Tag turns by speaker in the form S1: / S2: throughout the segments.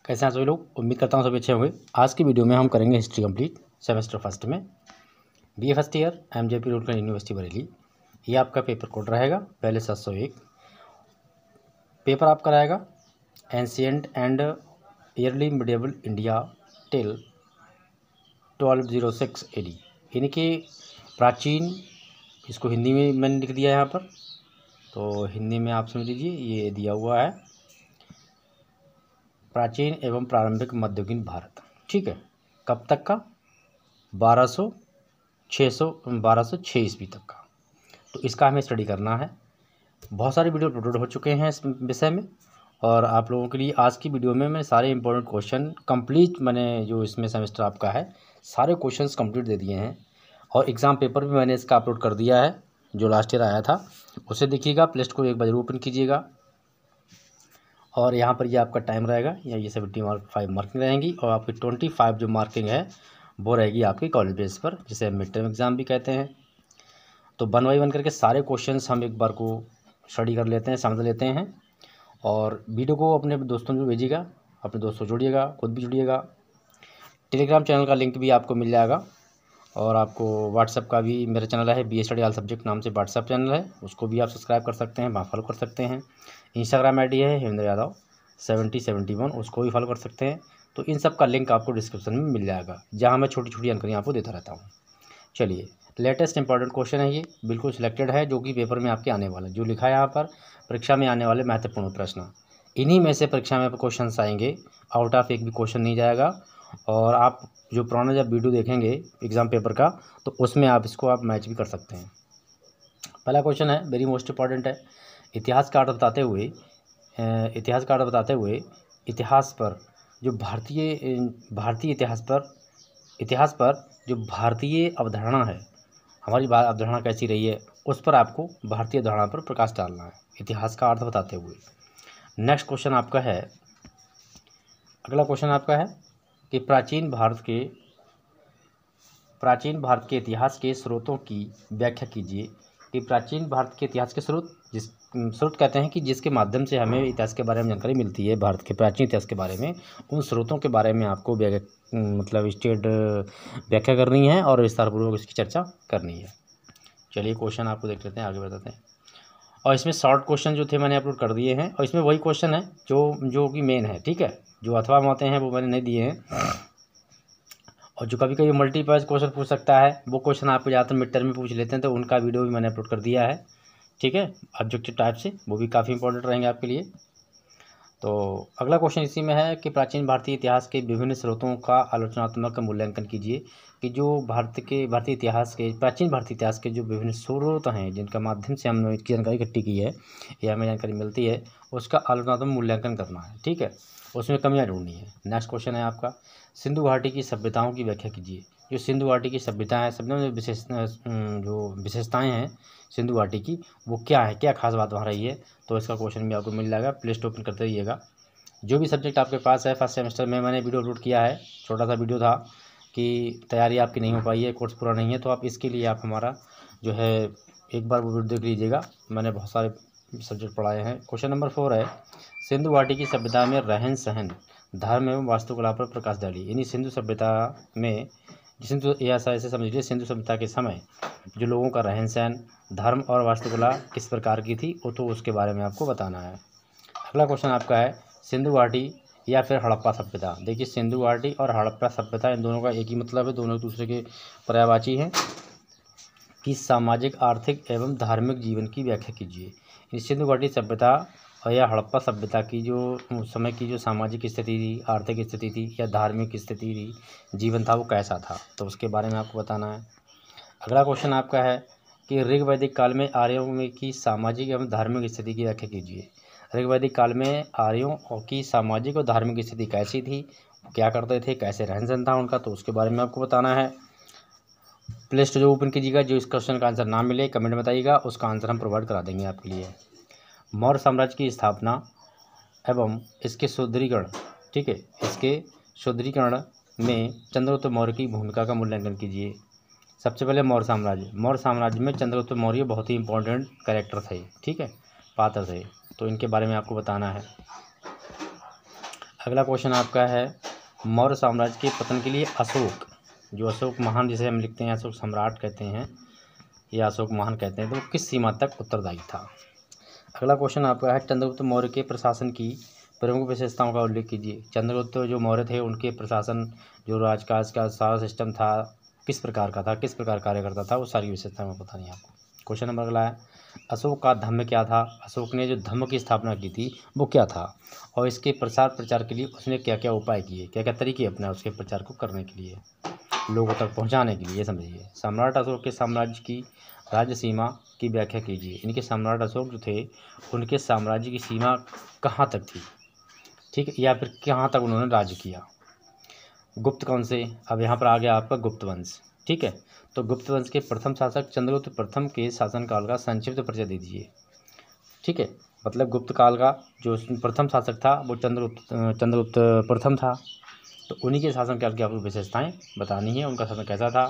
S1: कैसे हैं सभी लोग। उम्मीद करता हूँ सभी अच्छे होंगे। आज की वीडियो में हम करेंगे हिस्ट्री कंप्लीट सेमेस्टर फर्स्ट में BA first year MJP Rourkela university Bareilly. ये आपका पेपर कोड रहेगा पहले 701। पेपर आपका रहेगा ancient and yearly medieval India till 1206 AD, यानी कि प्राचीन। इसको हिंदी में मैंने लिख दिया है यहाँ पर, तो हिंदी में आप समझ लीजिए। ये दिया हुआ है प्राचीन एवं प्रारंभिक मध्ययुगीन भारत। ठीक है, कब तक का? 1206 ईस्वी तक का। तो इसका हमें स्टडी करना है। बहुत सारे वीडियो अपलोड हो चुके हैं इस विषय में, और आप लोगों के लिए आज की वीडियो में मैं सारे इंपॉर्टेंट क्वेश्चन कंप्लीट, मैंने जो इसमें सेमेस्टर आपका है सारे क्वेश्चंस कंप्लीट दे दिए हैं। और एग्ज़ाम पेपर भी मैंने इसका अपलोड कर दिया है जो लास्ट ईयर आया था, उसे देखिएगा। प्लेलिस्ट को एक बार जरूर ओपन कीजिएगा। और यहाँ पर ये आपका टाइम रहेगा, या ये 75 मार्किंग रहेंगी, और आपकी 25 जो मार्किंग है वो रहेगी आपकी कॉलेज बेस पर, जिसे मिड टर्म एग्ज़ाम भी कहते हैं। तो 1 बाय 1 करके सारे क्वेश्चंस हम एक बार को स्टडी कर लेते हैं, समझ लेते हैं। और वीडियो को अपने दोस्तों को भेजिएगा, अपने दोस्तों को जोड़िएगा, खुद भी जुड़िएगा। टेलीग्राम चैनल का लिंक भी आपको मिल जाएगा, और आपको व्हाट्सएप का भी मेरा चैनल है बी स्टडी ऑल सब्जेक्ट नाम से व्हाट्सएप चैनल है, उसको भी आप सब्सक्राइब कर सकते हैं, वहाँ फॉलो कर सकते हैं। इंस्टाग्राम आईडी है हेमेंद्र यादव 7071, उसको भी फॉलो कर सकते हैं। तो इन सब का लिंक आपको डिस्क्रिप्शन में मिल जाएगा, जहाँ मैं छोटी छोटी जानकारी आपको देता रहता हूँ। चलिए, लेटेस्ट इंपॉर्टेंट क्वेश्चन है, ये बिल्कुल सिलेक्टेड है, जो कि पेपर में आपके आने वाले, जो लिखा है यहाँ पर परीक्षा में आने वाले महत्वपूर्ण प्रश्न। इन्हीं में से परीक्षा में क्वेश्चन आएंगे, आउट ऑफ एक भी क्वेश्चन नहीं जाएगा। और आप जो पुराना जब वीडियो देखेंगे एग्ज़ाम पेपर का, तो उसमें आप इसको आप मैच भी कर सकते हैं। पहला क्वेश्चन है, वेरी मोस्ट इंपॉर्टेंट है। इतिहास का अर्थ बताते हुए इतिहास पर जो भारतीय इतिहास पर जो भारतीय अवधारणा है, हमारी अवधारणा कैसी रही है, उस पर आपको भारतीय अवधारणा पर प्रकाश डालना है, इतिहास का अर्थ बताते हुए। नेक्स्ट क्वेश्चन आपका है, अगला क्वेश्चन आपका है कि प्राचीन भारत के इतिहास के स्रोतों की व्याख्या कीजिए। कि प्राचीन भारत के इतिहास के स्रोत कहते हैं कि जिसके माध्यम से हमें इतिहास के बारे में जानकारी मिलती है, भारत के प्राचीन इतिहास के बारे में, उन स्रोतों के बारे में आपको व्याख्या करनी है और विस्तारपूर्वक इसकी चर्चा करनी है। चलिए क्वेश्चन आपको देख लेते हैं, आगे बताते हैं। और इसमें शॉर्ट क्वेश्चन जो थे मैंने अपलोड कर दिए हैं, और इसमें वही क्वेश्चन है जो कि मेन है। ठीक है, जो अथवा में आते हैं वो मैंने नहीं दिए हैं, और जो कभी कभी मल्टीपल क्वेश्चन पूछ सकता है, वो क्वेश्चन आपको ज़्यादातर मिड टर्म में पूछ लेते हैं, तो उनका वीडियो भी मैंने अपलोड कर दिया है। ठीक है, ऑब्जेक्टिव टाइप से, वो भी काफ़ी इंपॉर्टेंट रहेंगे आपके लिए। तो अगला क्वेश्चन इसी में है कि प्राचीन भारतीय इतिहास के विभिन्न स्रोतों का आलोचनात्मक मूल्यांकन कीजिए। कि जो प्राचीन भारतीय इतिहास के जो विभिन्न स्रोत हैं, जिनका माध्यम से हमने इसकी जानकारी इकट्ठी की है या हमें जानकारी मिलती है, उसका आलोचनात्मक मूल्यांकन करना है। ठीक है, उसमें कमियाँ ढूंढनी है। नेक्स्ट क्वेश्चन है आपका, सिंधु घाटी की सभ्यताओं की व्याख्या कीजिए। जो सिंधु घाटी की सभ्यता है, सभ्यता में जो विशेषताएँ हैं सिंधु घाटी की, वो क्या है, क्या खास बात वहाँ रही है, तो इसका क्वेश्चन भी आपको मिल जाएगा। प्लेलिस्ट ओपन करते रहिएगा। जो भी सब्जेक्ट आपके पास है, फर्स्ट सेमेस्टर में मैंने वीडियो अपलोड किया है, छोटा सा वीडियो था कि तैयारी आपकी नहीं हो पाई है, कोर्स पूरा नहीं है, तो आप इसके लिए आप हमारा जो है एक बार वो वीडियो देख लीजिएगा। मैंने बहुत सारे सब्जेक्ट पढ़ाए हैं। क्वेश्चन नंबर 4 है, सिंधु घाटी की सभ्यता में रहन सहन, धर्म एवं वास्तुकला पर प्रकाश डालिए। यानी सिंधु सभ्यता में, ऐसे समझ लीजिए, सिंधु सभ्यता के समय जो लोगों का रहन सहन, धर्म और वास्तुकला किस प्रकार की थी, वो तो उसके बारे में आपको बताना है। अगला क्वेश्चन आपका है, सिंधु घाटी या फिर हड़प्पा सभ्यता। देखिए, सिंधु घाटी और हड़प्पा सभ्यता, इन दोनों का एक ही मतलब है, दोनों एक दूसरे के पर्यायवाची हैं। कि सामाजिक, आर्थिक एवं धार्मिक जीवन की व्याख्या कीजिए। सिंधु घाटी सभ्यता और या हड़प्पा सभ्यता की जो उस समय की जो सामाजिक स्थिति थी, आर्थिक स्थिति थी या धार्मिक स्थिति थी, जीवन था, वो कैसा था, तो उसके बारे में आपको बताना है। अगला क्वेश्चन आपका है कि ऋग्वैदिक काल में आर्यों में की सामाजिक एवं धार्मिक स्थिति की व्याख्या कीजिए। ऋग्वैदिक काल में आर्यों की सामाजिक और धार्मिक स्थिति कैसी थी, क्या करते थे, कैसे रहन सहन था उनका, तो उसके बारे में आपको बताना है। प्लेलिस्ट जो ओपन कीजिएगा, जो इस क्वेश्चन का आंसर ना मिले कमेंट में बताइएगा, उसका आंसर हम प्रोवाइड करा देंगे आपके लिए। मौर्य साम्राज्य की स्थापना एवं इसके सुदृढ़ीकरण, ठीक है, इसके सुदृढ़ीकरण में चंद्रगुप्त मौर्य की भूमिका का मूल्यांकन कीजिए। सबसे पहले मौर्य साम्राज्य में चंद्रगुप्त मौर्य बहुत ही इंपॉर्टेंट कैरेक्टर थे, ठीक है, पात्र थे, तो इनके बारे में आपको बताना है। अगला क्वेश्चन आपका है मौर्य साम्राज्य के पतन के लिए अशोक, जो अशोक महान जिसे हम लिखते हैं अशोक सम्राट कहते हैं या अशोक महान कहते हैं, तो वो किस सीमा तक उत्तरदायी था। अगला क्वेश्चन आपका है चंद्रगुप्त मौर्य के प्रशासन की प्रमुख विशेषताओं का उल्लेख कीजिए। चंद्रगुप्त जो मौर्य थे उनके प्रशासन जो राजकाज का सारा सिस्टम था किस प्रकार का था, किस प्रकार कार्य करता था, वो सारी विशेषताएं पता नहीं आपको। क्वेश्चन नंबर अगला है अशोक का धम्म क्या था। अशोक ने जो धम्म की स्थापना की थी वो क्या था और इसके प्रसार प्रचार के लिए उसने क्या क्या उपाय किए, क्या क्या तरीके अपना उसके प्रचार को करने के लिए, लोगों तक पहुंचाने के लिए, समझिए। सम्राट अशोक के साम्राज्य की राज्य सीमा की व्याख्या कीजिए। इनके सम्राट अशोक जो थे उनके साम्राज्य की सीमा कहाँ तक थी, ठीक है, या फिर कहाँ तक उन्होंने राज्य किया। गुप्त कौन से, अब यहाँ पर आ गया आपका गुप्त वंश, ठीक है। तो गुप्त वंश के प्रथम शासक चंद्रगुप्त प्रथम के शासनकाल का संक्षिप्त परिचय दीजिए, ठीक है। मतलब गुप्त काल का जो प्रथम शासक था वो चंद्रगुप्त प्रथम था, तो उन्हीं के शासनकाल की आपको विशेषताएं बतानी है, उनका शासन कैसा था।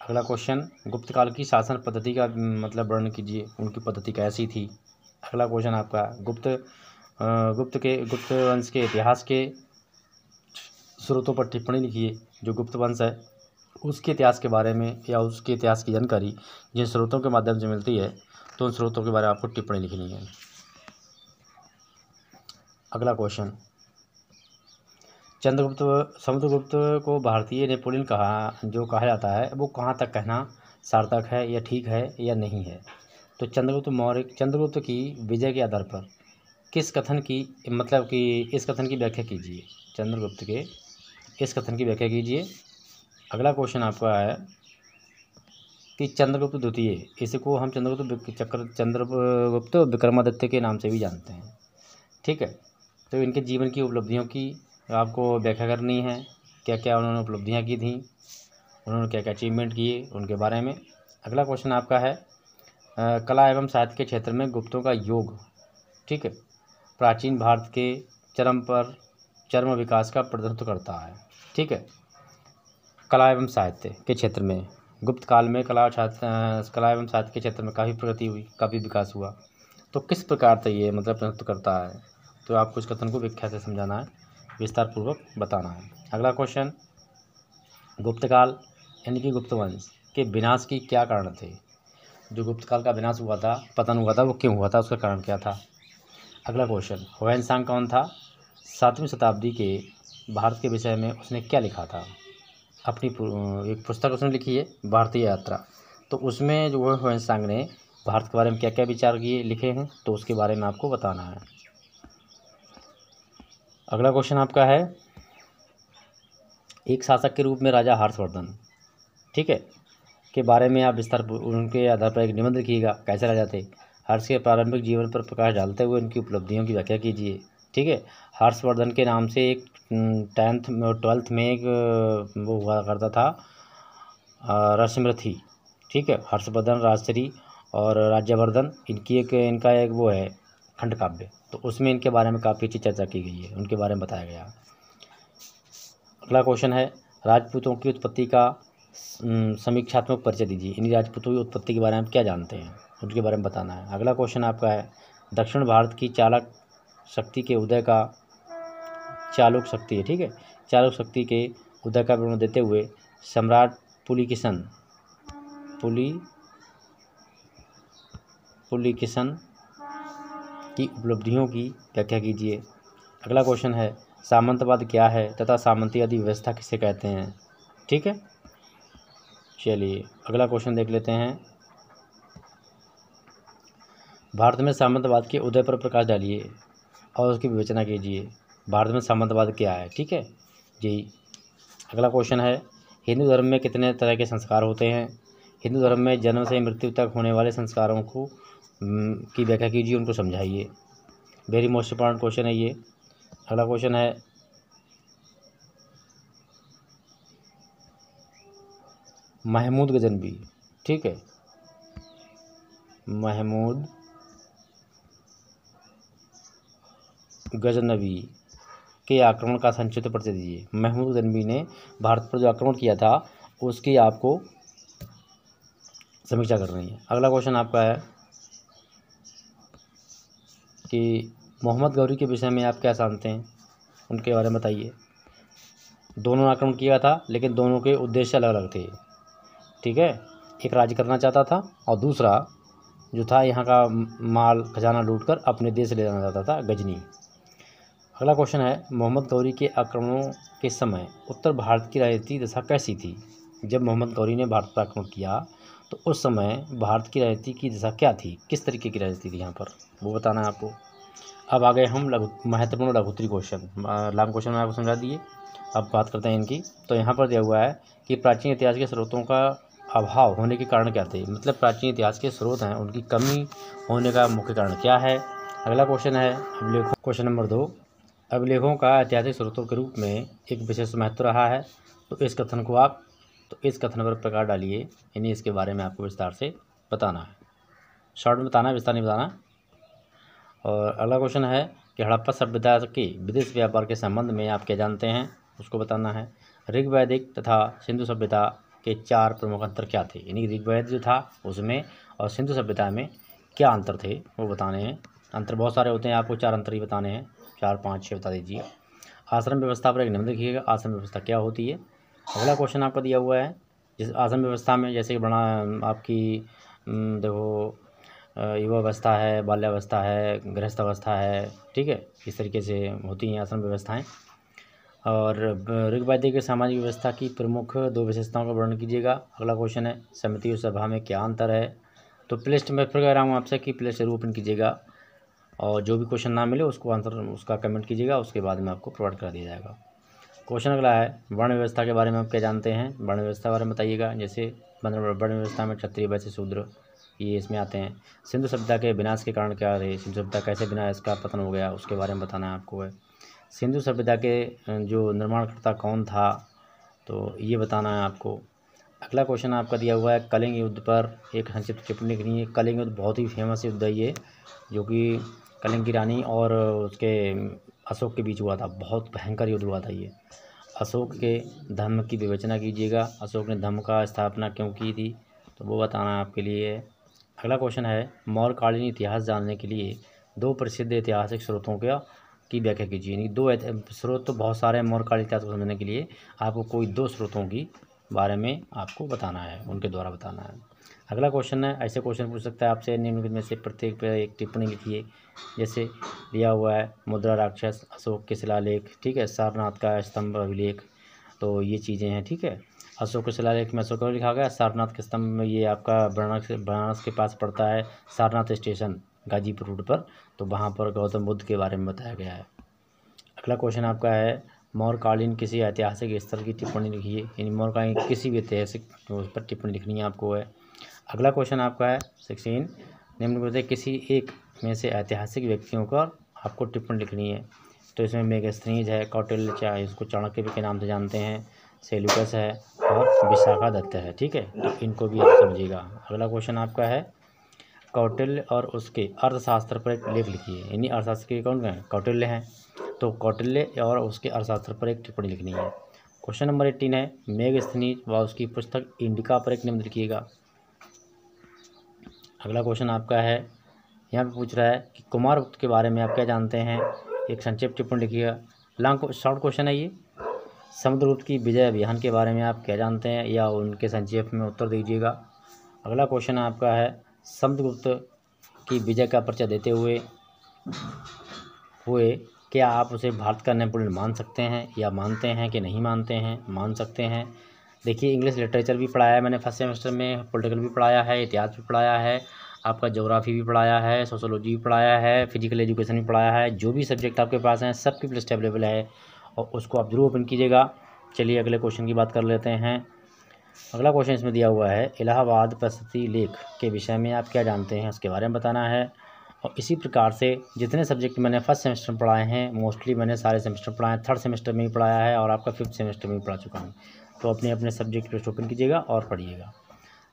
S1: अगला क्वेश्चन गुप्त काल की शासन पद्धति का मतलब वर्णन कीजिए, उनकी पद्धति कैसी थी। अगला क्वेश्चन आपका गुप्त वंश के इतिहास के स्रोतों पर टिप्पणी लिखिए। जो गुप्त वंश है उसके इतिहास के बारे में या उसके इतिहास की जानकारी जिन स्रोतों के माध्यम से मिलती है तो उन स्रोतों के बारे में आपको टिप्पणी लिखनी है। अगला क्वेश्चन समुद्रगुप्त को भारतीय नेपोलियन कहा जाता है, वो कहाँ तक कहना सार्थक है या ठीक है या नहीं है। तो चंद्रगुप्त की विजय के आधार पर किस कथन की मतलब कि इस कथन की व्याख्या कीजिए। चंद्रगुप्त के इस कथन की व्याख्या कीजिए। अगला क्वेश्चन आपका है कि चंद्रगुप्त द्वितीय, इसको हम चंद्रगुप्त विक्रमादित्य के नाम से भी जानते हैं, ठीक है। तो इनके जीवन की उपलब्धियों की आपको व्याख्या करनी है, क्या क्या उन्होंने उपलब्धियां की थी, उन्होंने क्या क्या अचीवमेंट किए उनके बारे में। अगला क्वेश्चन आपका है कला एवं साहित्य के क्षेत्र में गुप्तों का योग, ठीक है, प्राचीन भारत के चरम विकास का प्रतिनिधित्व करता है, ठीक है। कला एवं साहित्य के क्षेत्र में गुप्त काल में कला एवं साहित्य के क्षेत्र में काफ़ी प्रगति हुई, काफ़ी विकास हुआ, तो किस प्रकार से ये मतलब प्रतिनिधित्व करता है, तो आपको इस कथन को व्याख्या से समझाना है, विस्तार पूर्वक बताना है। अगला क्वेश्चन गुप्त काल यानी कि गुप्त वंश के विनाश की क्या कारण थे। जो गुप्त काल का विनाश हुआ था, पतन हुआ था, वो क्यों हुआ था, उसका कारण क्या था। अगला क्वेश्चन ह्वेन-सांग कौन था। 7वीं शताब्दी के भारत के विषय में उसने क्या लिखा था। अपनी एक पुस्तक उसने लिखी है भारतीय यात्रा, तो उसमें जो ह्वेन-सांग ने भारत के बारे में क्या क्या विचार किए लिखे हैं, तो उसके बारे में आपको बताना है। अगला क्वेश्चन आपका है एक शासक के रूप में राजा हर्षवर्धन, ठीक है, के बारे में आप विस्तार उनके आधार पर एक निबंध लिखिएगा, कैसे राजा थे। हर्ष के प्रारंभिक जीवन पर प्रकाश डालते हुए उनकी उपलब्धियों की व्याख्या कीजिए, ठीक है। हर्षवर्धन के नाम से एक 12th में एक वो हुआ करता था रसमृथी, ठीक है। हर्षवर्धन राजश्री और राज्यवर्धन इनका एक वो है खंड काव्य, तो उसमें इनके बारे में काफ़ी अच्छी चर्चा की गई है, उनके बारे में बताया गया। अगला क्वेश्चन है राजपूतों की उत्पत्ति का समीक्षात्मक परिचय दीजिए। इन राजपूतों की उत्पत्ति के बारे में क्या जानते हैं, उनके बारे में बताना है। अगला क्वेश्चन आपका है दक्षिण भारत की चालुक शक्ति के उदय का चालुक शक्ति है, ठीक है, चालुक शक्ति के उदय का विवरण देते हुए सम्राट पुलिकेशन की उपलब्धियों की व्याख्या कीजिए। अगला क्वेश्चन है सामंतवाद क्या है तथा सामंती व्यवस्था किसे कहते हैं, ठीक है। चलिए अगला क्वेश्चन देख लेते हैं। भारत में सामंतवाद के उदय पर प्रकाश डालिए और उसकी विवेचना कीजिए। भारत में सामंतवाद क्या है, ठीक है जी। अगला क्वेश्चन है हिंदू धर्म में कितने तरह के संस्कार होते हैं। हिंदू धर्म में जन्म से मृत्यु तक होने वाले संस्कारों को की व्याख्या कीजिए, उनको समझाइए। वेरी मोस्ट इंपॉर्टेंट क्वेश्चन है ये। अगला क्वेश्चन है महमूद गजनवी, ठीक है, महमूद गजनवी के आक्रमण का संक्षिप्त परिचय दीजिए। महमूद गजनवी ने भारत पर जो आक्रमण किया था उसकी आपको समीक्षा करनी है। अगला क्वेश्चन आपका है कि मोहम्मद गौरी के विषय में आप क्या जानते हैं। उनके बारे में बताइए। दोनों ने आक्रमण किया था, लेकिन दोनों के उद्देश्य अलग अलग थे, ठीक है। एक राज्य करना चाहता था और दूसरा जो था यहाँ का माल खजाना लूटकर अपने देश ले जाना चाहता था, गजनी। अगला क्वेश्चन है, मोहम्मद गौरी के आक्रमणों के समय उत्तर भारत की राजनीतिक दशा कैसी थी? जब मोहम्मद गौरी ने भारत पर आक्रमण किया तो उस समय भारत की राजनीति की दशा क्या थी, किस तरीके की राजनीति थी यहाँ पर, वो बताना है आपको। अब आ गए हम महत्वपूर्ण लघुत्तरी क्वेश्चन। लॉन्ग क्वेश्चन में आपको समझा दिए, अब बात करते हैं इनकी। तो यहाँ पर दिया हुआ है कि प्राचीन इतिहास के स्रोतों का अभाव होने के कारण क्या थे, मतलब प्राचीन इतिहास के स्रोत हैं उनकी कमी होने का मुख्य कारण क्या है। अगला क्वेश्चन है अभिलेखों, क्वेश्चन नंबर 2, अभिलेखों का ऐतिहासिक स्रोतों के रूप में एक विशेष महत्व रहा है, तो इस कथन पर प्रकाश डालिए, यानी इसके बारे में आपको विस्तार से बताना है। शॉर्ट में बताना है, विस्तार नहीं बताना। और अगला क्वेश्चन है कि हड़प्पा सभ्यता के विदेश व्यापार के संबंध में आप क्या जानते हैं, उसको बताना है। ऋग्वैदिक तथा सिंधु सभ्यता के 4 प्रमुख अंतर क्या थे, यानी ऋग्वेद जो था उसमें और सिंधु सभ्यता में क्या अंतर थे वो बताने हैं। अंतर बहुत सारे होते हैं, आपको 4 अंतर ही बताने हैं, 4, 5, 6 बता दीजिए। आश्रम व्यवस्था पर एक निबंध लिखिएगा, आश्रम व्यवस्था क्या होती है। अगला क्वेश्चन आपका दिया हुआ है, जिस आश्रम व्यवस्था में जैसे बड़ा आपकी देखो युवा अवस्था है, बाल्यावस्था है, गृहस्थ अवस्था है, ठीक है, इस तरीके से होती हैं आश्रम व्यवस्थाएं। और ऋग्वैदिक के सामाजिक व्यवस्था की प्रमुख 2 विशेषताओं का वर्णन कीजिएगा। अगला क्वेश्चन है समिति और सभा में क्या अंतर है, तो प्लेलिस्ट में फिर कह रहा हूँ आपसे कि प्लेलिस्ट जरूर ओपन कीजिएगा और जो भी क्वेश्चन ना मिले उसको आंसर उसका कमेंट कीजिएगा, उसके बाद में आपको प्रोवाइड कर दिया जाएगा। क्वेश्चन अगला है वर्ण व्यवस्था के बारे में आप क्या जानते हैं, वर्ण व्यवस्था के बारे में बताइएगा। जैसे वर्ण व्यवस्था में क्षत्रिय, वैश्य, शूद्र ये इसमें आते हैं। सिंधु सभ्यता के विनाश के कारण क्या रहे, सिंधु सभ्यता कैसे विनाश का पतन हो गया उसके बारे में बताना है आपको है। सिंधु सभ्यता के जो निर्माणकर्ता कौन था, तो ये बताना है आपको। अगला क्वेश्चन आपका दिया हुआ है कलिंग युद्ध पर एक संक्षिप्त टिप्पणी लिखनी है। कलिंग युद्ध बहुत ही फेमस युद्ध है ये, जो कि कलिंग की रानी और उसके अशोक के बीच हुआ था, बहुत भयंकर युद्ध हुआ था ये। अशोक के धर्म की विवेचना कीजिएगा, अशोक ने धर्म का स्थापना क्यों की थी, तो वो बताना आपके लिए है। अगला क्वेश्चन है मौर्यकालीन इतिहास जानने के लिए 2 प्रसिद्ध ऐतिहासिक स्रोतों की व्याख्या कीजिए। यानी 2 स्रोत तो बहुत सारे हैं मौर्यकालीन इतिहास को समझने के लिए, आपको कोई 2 स्रोतों की बारे में आपको बताना है, उनके द्वारा बताना है। अगला क्वेश्चन है, ऐसे क्वेश्चन पूछ सकता है आपसे, निम्नलिखित में से प्रत्येक पर एक टिप्पणी लिखिए। जैसे दिया हुआ है मुद्रा राक्षस, अशोक के शिलालेख, ठीक है, सारनाथ का स्तंभ अभिलेख, तो ये चीज़ें हैं, ठीक है। अशोक के शिलालेख में अशोक लिखा गया, सारनाथ के स्तंभ में ये आपका बनारस के पास पड़ता है, सारनाथ स्टेशन गाजीपुर रोड पर, तो वहाँ पर गौतम बुद्ध के बारे में बताया गया है। अगला क्वेश्चन आपका है मौर्यकालीन किसी ऐतिहासिक स्थल की टिप्पणी लिखिए, यानी मौर्यकालीन किसी भी ऐतिहासिक उस पर टिप्पणी लिखनी है आपको है। अगला क्वेश्चन आपका है 16, निम्न में किसी एक में से ऐतिहासिक व्यक्तियों का आपको टिप्पणी लिखनी है। तो इसमें मेगास्थनीज है, कौटिल्य, चाहे इसको चाणक्य के नाम से जानते हैं, सेल्यूकस है और विशाखा दत्त है, ठीक है, तो इनको भी आप समझिएगा। अगला क्वेश्चन आपका है कौटिल्य और उसके अर्थशास्त्र पर एक लेख लिखिए, यानी अर्थशास्त्र के कौन है, कौटिल्य हैं, तो कौटिल्य और उसके अर्थशास्त्र पर एक टिप्पणी लिखनी है। क्वेश्चन नंबर 18 है मेगास्थनीज व उसकी पुस्तक इंडिका पर एक निबंध लिखिएगा। अगला क्वेश्चन आपका है, यहाँ पे पूछ रहा है कि कुमारगुप्त के बारे में आप क्या जानते हैं, एक संक्षिप्त टिप्पणी लिखिएगा। लॉन्ग शॉर्ट क्वेश्चन है ये। समुद्रगुप्त की विजय अभियान के बारे में आप क्या जानते हैं, या उनके संक्षेप में उत्तर दीजिएगा। अगला क्वेश्चन आपका है समुद्रगुप्त की विजय का परिचय देते हुए क्या आप उसे भारत का नेपोलियन मान सकते हैं, या मानते हैं कि नहीं मानते हैं, मान सकते हैं। देखिए इंग्लिश लिटरेचर भी पढ़ाया है मैंने फर्स्ट सेमेस्टर में, पॉलिटिकल भी पढ़ाया है, इतिहास भी पढ़ाया है, आपका ज्योग्राफी भी पढ़ाया है, सोशोलॉजी भी पढ़ाया है, फिजिकल एजुकेशन भी पढ़ाया है। जो भी सब्जेक्ट आपके पास हैं सबकी प्लेलिस्ट अवेलेबल है और उसको आप जरूर ओपन कीजिएगा। चलिए अगले क्वेश्चन की बात कर लेते हैं। अगला क्वेश्चन इसमें दिया हुआ है इलाहाबाद प्रशस्ति लेख के विषय में आप क्या जानते हैं, उसके बारे में बताना है। और इसी प्रकार से जितने सब्जेक्ट मैंने फर्स्ट सेमेस्टर में पढ़ाए हैं, मोस्टली मैंने सारे सेमेस्टर पढ़ाए, थर्ड सेमेस्टर में भी पढ़ाया है और आपका 5th सेमेस्टर में भी पढ़ा चुका हूँ। तो अपने अपने सब्जेक्ट लिस्ट ओपन कीजिएगा और पढ़िएगा।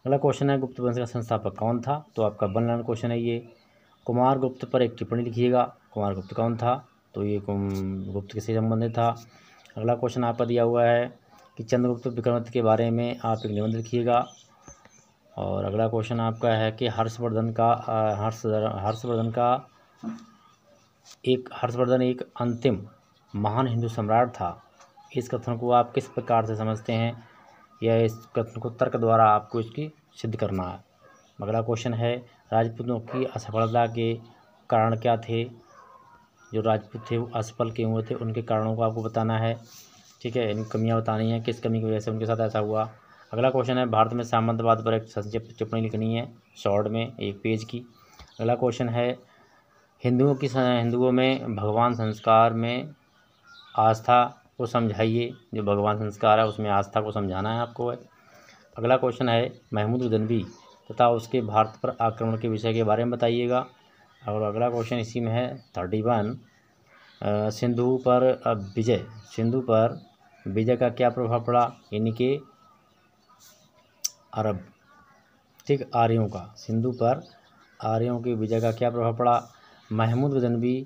S1: अगला क्वेश्चन है गुप्त वंश का संस्थापक कौन था, तो आपका 1 लाइन क्वेश्चन है ये। कुमारगुप्त पर एक टिप्पणी लिखिएगा, कुमारगुप्त कौन था, तो ये गुप्त किससे संबंधित था। अगला क्वेश्चन आपका दिया हुआ है कि चंद्रगुप्त विक्रमादित्य के बारे में आप एक निबंध लिखिएगा। और अगला क्वेश्चन आपका है कि हर्षवर्धन एक अंतिम महान हिंदू सम्राट था, इस कथन को आप किस प्रकार से समझते हैं, या इस कथन को तर्क द्वारा आपको इसकी सिद्ध करना है। अगला क्वेश्चन है, राजपूतों की असफलता के कारण क्या थे। जो राजपूत थे वो असफल क्यों हुए थे, उनके कारणों को आपको बताना है। ठीक है, इन कमियां बतानी है, किस कमी की वजह से उनके साथ ऐसा हुआ। अगला क्वेश्चन है, भारत में सामंतवाद पर एक संक्षिप्त टिप्पणी लिखनी है, शॉर्ट में 1 पेज की। अगला क्वेश्चन है, हिंदुओं में भगवान संस्कार में आस्था को समझाइए। जो भगवान संस्कार है उसमें आस्था को समझाना है आपको। अगला क्वेश्चन है, महमूद गजनवी तथा उसके भारत पर आक्रमण के विषय के बारे में बताइएगा। और अगला क्वेश्चन इसी में है 31, सिंधु पर विजय का क्या प्रभाव पड़ा, यानी कि अरब, ठीक, आर्यों का, सिंधु पर आर्यों की विजय का क्या प्रभाव पड़ा। महमूद गजनवी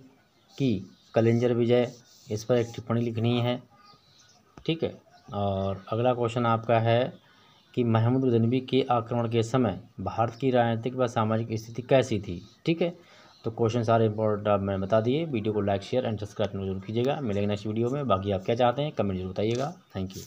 S1: की कलिंजर विजय, इस पर एक टिप्पणी लिखनी है। ठीक है, और अगला क्वेश्चन आपका है कि महमूद गजनवी के आक्रमण के समय भारत की राजनीतिक व सामाजिक स्थिति कैसी थी। ठीक है, तो क्वेश्चन सारे इंपॉर्टेंट आप मैंने बता दिए। वीडियो को लाइक शेयर एंड सब्सक्राइब जरूर कीजिएगा। मिलेंगे नेक्स्ट वीडियो में। बाकी आप क्या चाहते हैं कमेंट जरूर बताइएगा। Thank you.